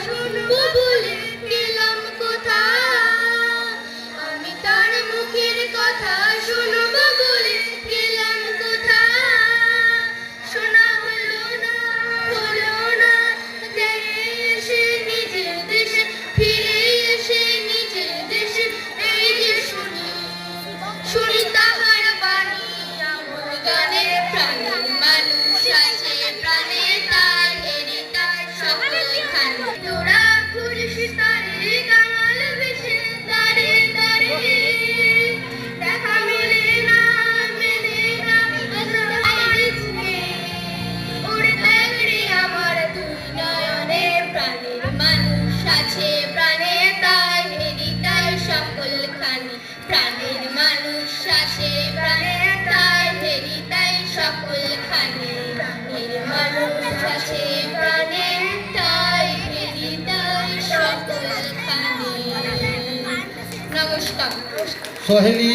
শুনবো বলে গেলাম কোথা, আমি তার মুখের কথা শুনবো বলে গেলাম কোথা, শোনা হলো না এসে নিজের দেশে, ফিরে এসে নিজের দেশে, এই যে শুনি তাহার বাণী আমার গানে, প্রাণের মানুষ আছে প্রাণে তার, হেরি তার সকল খানি, তোরা ঘুরিস তারে কাঙাল বেশে দাঁড়ে দাঁড়ে, দেখা মেলে না উড়ে দেখড়ি আমার দুই নয়নে, প্রাণের মানুষ আছে প্রাণে তার, হেরি তার সকল খানি, প্রাণের মানুষ আছে প্রাণে তার, হেরি তার সকল খানি, প্রাণের মানুষ আছে প্রাণে তার, হেরি তার সকল খানি। নমস্কার। সোহেলি